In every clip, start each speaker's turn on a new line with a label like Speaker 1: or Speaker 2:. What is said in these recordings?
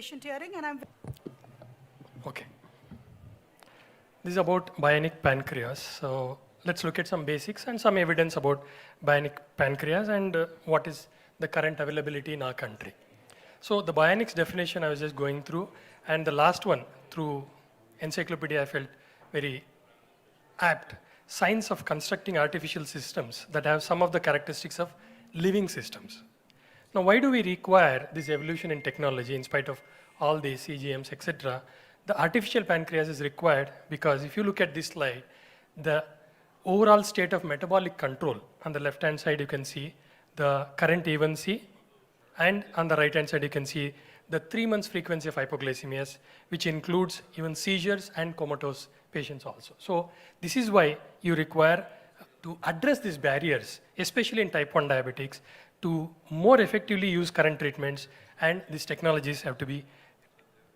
Speaker 1: patient hearing, and I'm...
Speaker 2: Okay. This is about bionic pancreas. So let's look at some basics and some evidence about bionic pancreas and what is the current availability in our country. So the bionics definition I was just going through, and the last one through encyclopedia I felt very apt. Science of constructing artificial systems that have some of the characteristics of living systems. Now, why do we require this evolution in technology in spite of all the CGMs, etc.? The artificial pancreas is required because if you look at this slide, the overall state of metabolic control, on the left-hand side you can see the current A1C, and on the right-hand side you can see the 3 months frequency of hypoglycemias, which includes even seizures and comatose patients also. So this is why you require to address these barriers, especially in type 1 diabetics, to more effectively use current treatments, and these technologies have to be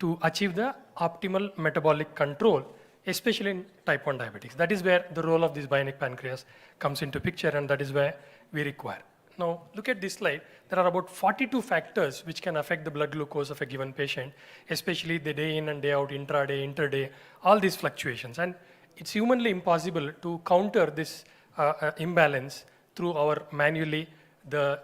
Speaker 2: to achieve the optimal metabolic control, especially in type 1 diabetics. That is where the role of this bionic pancreas comes into picture, and that is where we require. Now, look at this slide. There are about 42 factors which can affect the blood glucose of a given patient, especially the day in and day out, intraday, interday, all these fluctuations. And it's humanly impossible to counter this imbalance through our manually the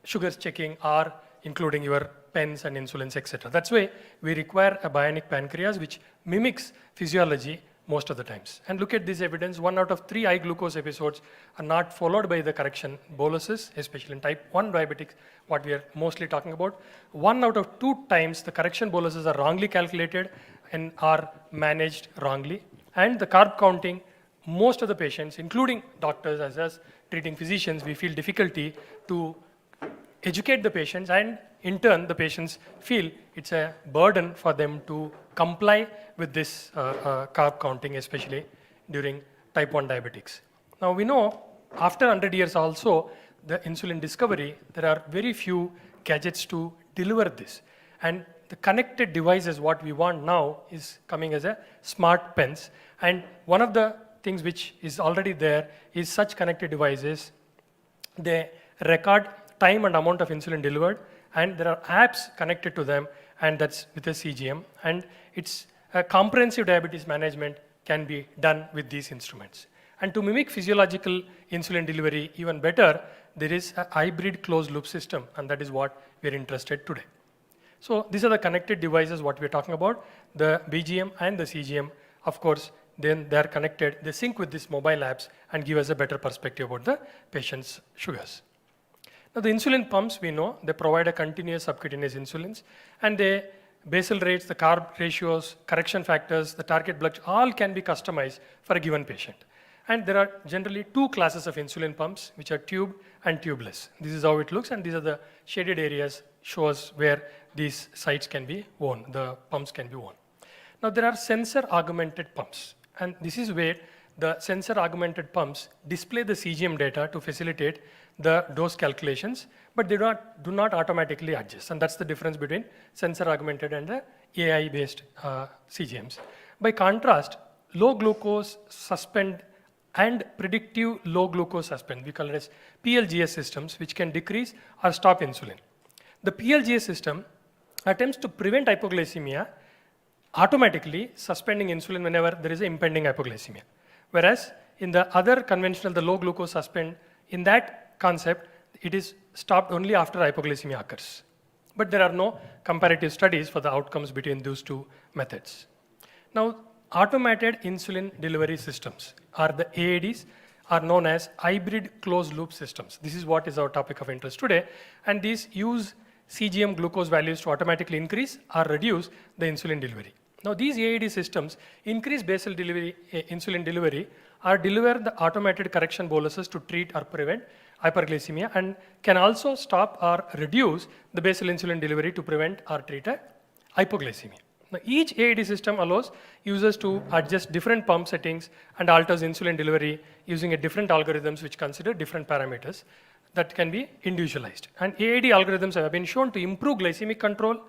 Speaker 2: sugars checking or including your pens and insulins, etc. That's why we require a bionic pancreas which mimics physiology most of the times. And look at this evidence. 1 out of 3 high glucose episodes are not followed by the correction boluses, especially in type 1 diabetics, what we are mostly talking about. 1 out of 2 times the correction boluses are wrongly calculated and are managed wrongly. And the carb counting, most of the patients, including doctors as us treating physicians, we feel difficulty to educate the patients, and in turn the patients feel it's a burden for them to comply with this carb counting, especially during type 1 diabetics. Now we know after 100 years also the insulin discovery, there are very few gadgets to deliver this, and the connected devices what we want now is coming as a smart pens, and one of the things which is already there is such connected devices. They record time and amount of insulin delivered, and there are apps connected to them, and that's with a CGM, and it's a comprehensive diabetes management can be done with these instruments. And to mimic physiological insulin delivery even better, there is a hybrid closed loop system, and that is what we're interested today. So these are the connected devices what we're talking about, the BGM and the CGM. Of course, then they're connected, they sync with these mobile apps and give us a better perspective about the patient's sugars. Now the insulin pumps, we know, they provide a continuous subcutaneous insulins, and the basal rates, the carb ratios, correction factors, the target blood, all can be customized for a given patient. And there are generally 2 classes of insulin pumps, which are tube and tubeless. This is how it looks, and these are the shaded areas, shows where these sites can be worn, the pumps can be worn. Now there are sensor augmented pumps, and this is where the sensor augmented pumps display the CGM data to facilitate the dose calculations, but they do not automatically adjust, and that's the difference between sensor augmented and the AI based CGMs. By contrast, low glucose suspend and predictive low glucose suspend, we call it as PLGS systems, which can decrease or stop insulin. The PLGS system attempts to prevent hypoglycemia, automatically suspending insulin whenever there is an impending hypoglycemia. Whereas in the other conventional, the low glucose suspend, in that concept, it is stopped only after hypoglycemia occurs. But there are no comparative studies for the outcomes between those 2 methods. Now, automated insulin delivery systems, or the AIDs, are known as hybrid closed loop systems. This is what is our topic of interest today, and these use CGM glucose values to automatically increase or reduce the insulin delivery. Now these AID systems increase basal delivery, insulin delivery, or deliver the automated correction boluses to treat or prevent hyperglycemia, and can also stop or reduce the basal insulin delivery to prevent or treat a hypoglycemia. Now each AID system allows users to adjust different pump settings and alters insulin delivery using a different algorithms which consider different parameters that can be individualized. And AID algorithms have been shown to improve glycemic control,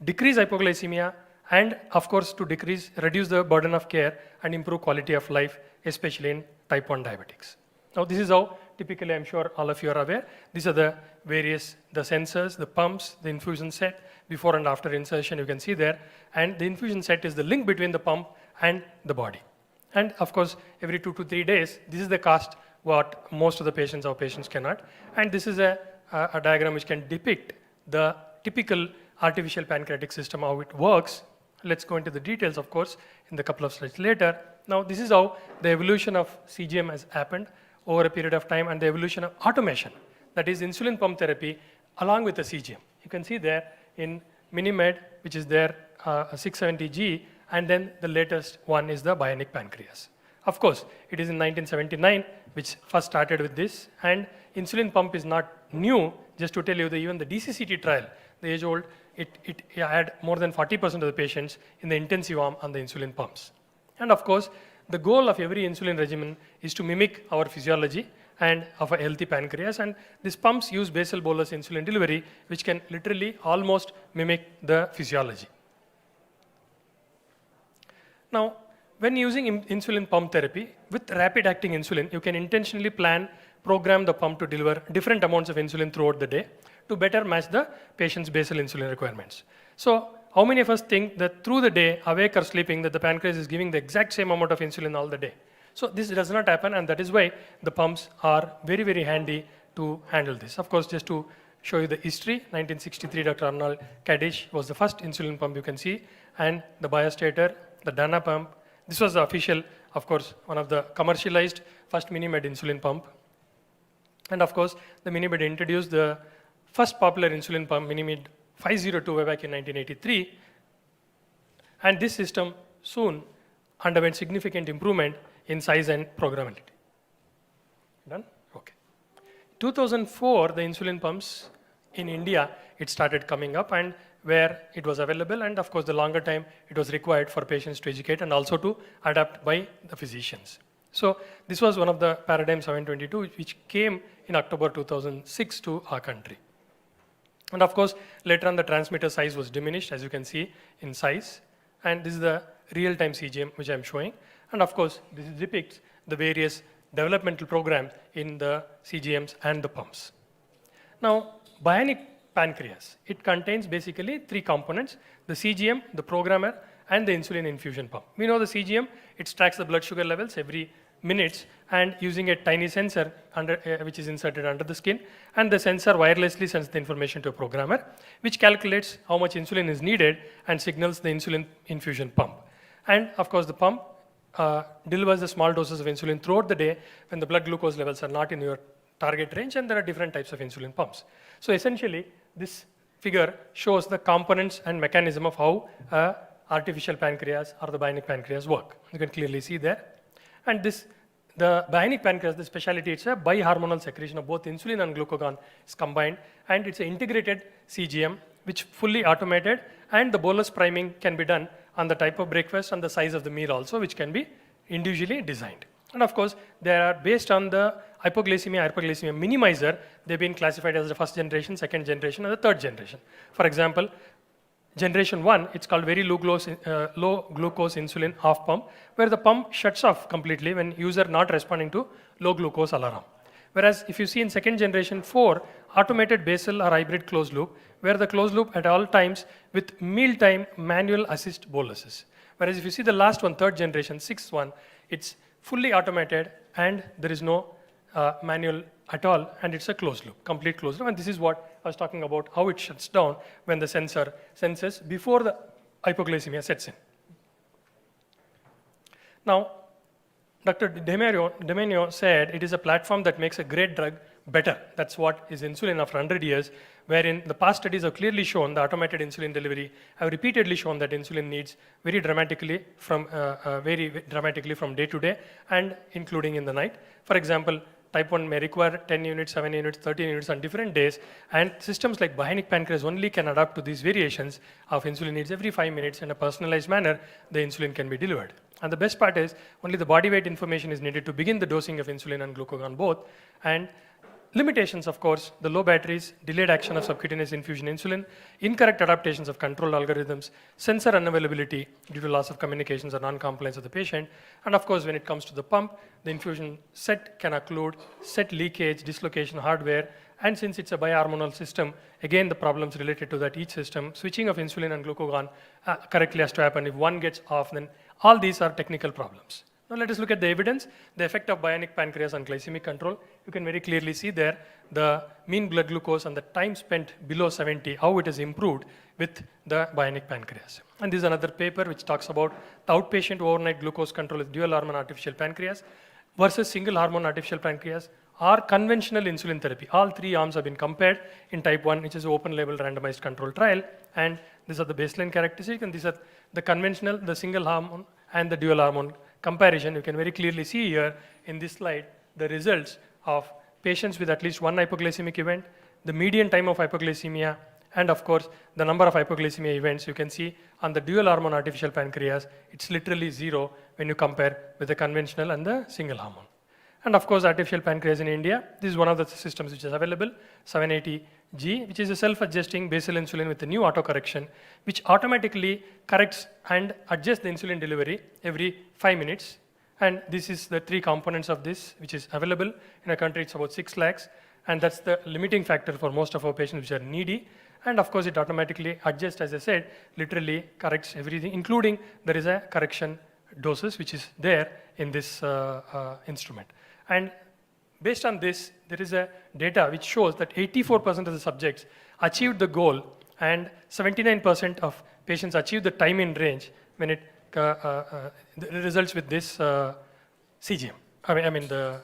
Speaker 2: decrease hypoglycemia, and of course to reduce the burden of care and improve quality of life, especially in type 1 diabetics. Now this is how typically I'm sure all of you are aware, these are the various, the sensors, the pumps, the infusion set, before and after insertion you can see there, and the infusion set is the link between the pump and the body. And of course, every 2 to 3 days, this is the cost what most of the patients, our patients cannot. And this is a diagram which can depict the typical artificial pancreatic system, how it works. Let's go into the details, of course, in the couple of slides later. Now, this is how the evolution of CGM has happened over a period of time, and the evolution of automation, that is insulin pump therapy, along with the CGM. You can see there in Minimed, which is there, 670G, and then the latest one is the Bionic Pancreas. Of course, it is in 1979 which first started with this, and insulin pump is not new. Just to tell you, even the DCCT trial, the age old, it had more than 40% of the patients in the intensive arm on the insulin pumps. And of course, the goal of every insulin regimen is to mimic our physiology and of a healthy pancreas, and these pumps use basal bolus insulin delivery, which can literally almost mimic the physiology. Now, when using insulin pump therapy, with rapid acting insulin, you can intentionally program the pump to deliver different amounts of insulin throughout the day to better match the patient's basal insulin requirements. So, how many of us think that through the day, awake or sleeping, that the pancreas is giving the exact same amount of insulin all the day? So, this does not happen, and that is why the pumps are very, very handy to handle this. Of course, just to show you the history, 1963, Dr. Arnold Kadish was the first insulin pump you can see, and the Biostator, the Dana pump. This was the official, of course, one of the commercialized first Minimed insulin pump. And of course, the Minimed introduced the first popular insulin pump, Minimed 502, way back in 1983. And this system soon underwent significant improvement in size and programmability. Done? Okay. 2004, the insulin pumps in India, it started coming up, and where it was available, and of course the longer time it was required for patients to educate and also to adapt by the physicians. So this was one of the Paradigm 722 which came in October 2006 to our country. And of course later on the transmitter size was diminished, as you can see in size, and this is the real-time CGM which I am showing, and of course this depicts the various developmental programs in the CGMs and the pumps. Now, Bionic Pancreas, it contains basically 3 components: the CGM, the programmer, and the insulin infusion pump. We know the CGM, it tracks the blood sugar levels every minutes, and using a tiny sensor which is inserted under the skin, and the sensor wirelessly sends the information to a programmer, which calculates how much insulin is needed and signals the insulin infusion pump. And of course the pump delivers the small doses of insulin throughout the day when the blood glucose levels are not in your target range, and there are different types of insulin pumps. So essentially, this figure shows the components and mechanism of how artificial pancreas or the bionic pancreas work. You can clearly see there. And the bionic pancreas, the specialty, it's a bihormonal secretion of both insulin and glucagon is combined, and it's an integrated CGM which fully automated, and the bolus priming can be done on the type of breakfast and the size of the meal also, which can be individually designed. And of course, they are based on the hypoglycemia minimizer. They've been classified as the first generation, second generation, and the third generation. For example, generation 1, it's called very low glucose insulin half pump, where the pump shuts off completely when user not responding to low glucose alarm. Whereas if you see in second generation 4, automated basal or hybrid closed loop, where the closed loop at all times with mealtime manual assist boluses. Whereas if you see the last one, third generation, 6th one, it's fully automated and there is no manual at all, and it's a closed loop, complete closed loop. And this is what I was talking about, how it shuts down when the sensor senses before the hypoglycemia sets in. Now, Dr. Demenio said it is a platform that makes a great drug better. That's what is insulin after 100 years, wherein the past studies have clearly shown the automated insulin delivery have repeatedly shown that insulin needs very dramatically from day to day and including in the night. For example, type 1 may require 10 units, 7 units, 13 units on different days, and systems like Bionic Pancreas only can adapt to these variations of insulin needs. Every 5 minutes in a personalized manner, the insulin can be delivered. And the best part is only the body weight information is needed to begin the dosing of insulin and glucagon both, and limitations, of course, the low batteries, delayed action of subcutaneous infusion insulin, incorrect adaptations of control algorithms, sensor unavailability due to loss of communications or non-compliance of the patient, and of course, when it comes to the pump, the infusion set can occlude, set leakage, dislocation hardware, and since it's a bihormonal system, again, the problems related to that each system, switching of insulin and glucagon correctly has to happen. If one gets off, then all these are technical problems. Now let us look at the evidence, the effect of bionic pancreas on glycemic control. You can very clearly see there the mean blood glucose and the time spent below 70, how it has improved with the bionic pancreas. And this is another paper which talks about the outpatient overnight glucose control with dual hormone artificial pancreas versus single hormone artificial pancreas or conventional insulin therapy. All three arms have been compared in type 1, which is an open label randomized control trial. And these are the baseline characteristics, and these are the conventional, the single hormone, and the dual hormone comparison. You can very clearly see here in this slide the results of patients with at least one hypoglycemic event, the median time of hypoglycemia, and of course the number of hypoglycemia events. You can see on the dual hormone artificial pancreas, it's literally 0 when you compare with the conventional and the single hormone. And of course, artificial pancreas in India, this is one of the systems which is available, 780G, which is a self-adjusting basal insulin with a new autocorrection, which automatically corrects and adjusts the insulin delivery every 5 minutes. And this is the 3 components of this, which is available. In a country, it's about 6 lakhs. And that's the limiting factor for most of our patients which are needy. And of course, it automatically adjusts, as I said, literally corrects everything, including there is a correction doses, which is there in this instrument. And based on this, there is a data which shows that 84% of the subjects achieved the goal and 79% of patients achieved the time in range when it results with this CGM. I mean the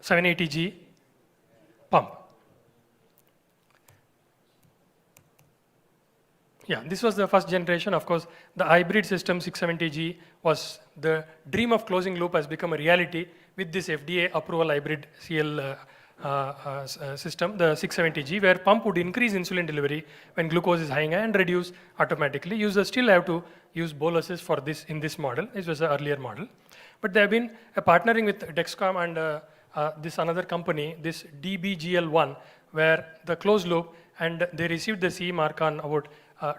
Speaker 2: 780G pump. Yeah, this was the first generation. Of course, the hybrid system 670G was the dream of closing loop has become a reality with this FDA approval hybrid CL system, the 670G, where pump would increase insulin delivery when glucose is high and reduce automatically. Users still have to use boluses for this in this model. This was the earlier model. But they have been partnering with Dexcom and this another company, this DBGL1, where the closed loop, and they received the CE mark on about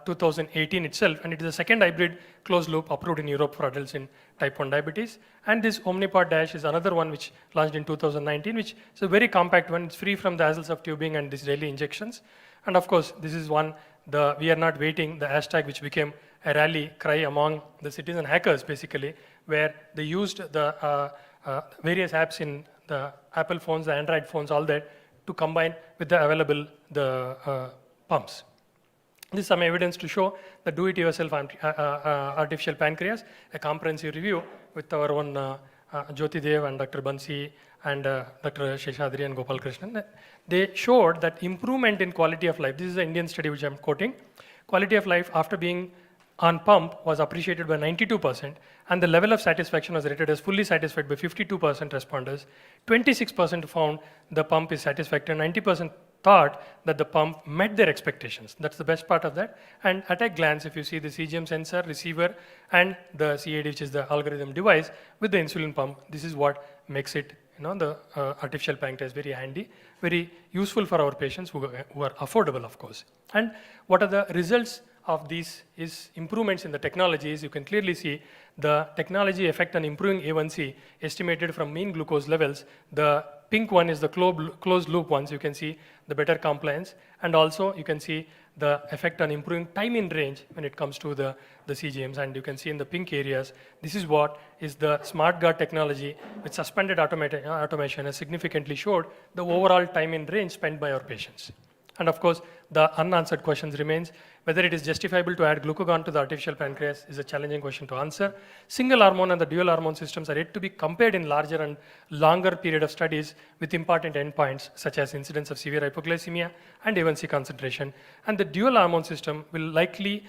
Speaker 2: 2018 itself, and it is the second hybrid closed loop approved in Europe for adults in type 1 diabetes. And this Omnipod Dash is another one which launched in 2019, which is a very compact one. It's free from the hassles of tubing and these daily injections. And of course, this is one, the "We are not waiting," the hashtag which became a rally cry among the citizen hackers, basically, where they used the various apps in the Apple phones, the Android phones, all that, to combine with the available pumps. This is some evidence to show the do-it-yourself artificial pancreas, a comprehensive review with our own Jyoti Dev and Dr. Bansi and Dr. Sheshadri and Gopal Krishnan. They showed that improvement in quality of life, this is an Indian study which I'm quoting, quality of life after being on pump was appreciated by 92%, and the level of satisfaction was rated as fully satisfied by 52% responders. 26% found the pump is satisfactory, 90% thought that the pump met their expectations. That's the best part of that. And at a glance, if you see the CGM sensor, receiver, and the CAD, which is the algorithm device, with the insulin pump, this is what makes it, the artificial pancreas very handy, very useful for our patients who are affordable, of course. And what are the results of these is improvements in the technologies. You can clearly see the technology effect on improving A1C estimated from mean glucose levels. The pink one is the closed loop ones. You can see the better compliance, and also you can see the effect on improving time in range when it comes to the CGMs. And you can see in the pink areas, this is what is the smart guard technology with suspended automation has significantly showed the overall time in range spent by our patients. And of course, the unanswered questions remains. Whether it is justifiable to add glucagon to the artificial pancreas is a challenging question to answer. Single hormone and the dual hormone systems are yet to be compared in larger and longer period of studies with important endpoints such as incidence of severe hypoglycemia and A1C concentration. And the dual hormone system will likely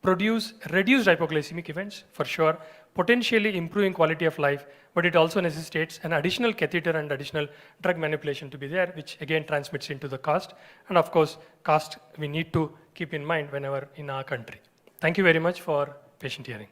Speaker 2: produce reduced hypoglycemic events for sure, potentially improving quality of life, but it also necessitates an additional catheter and additional drug manipulation to be there, which again transmits into the cost. And of course, cost we need to keep in mind whenever in our country. Thank you very much for patient hearing.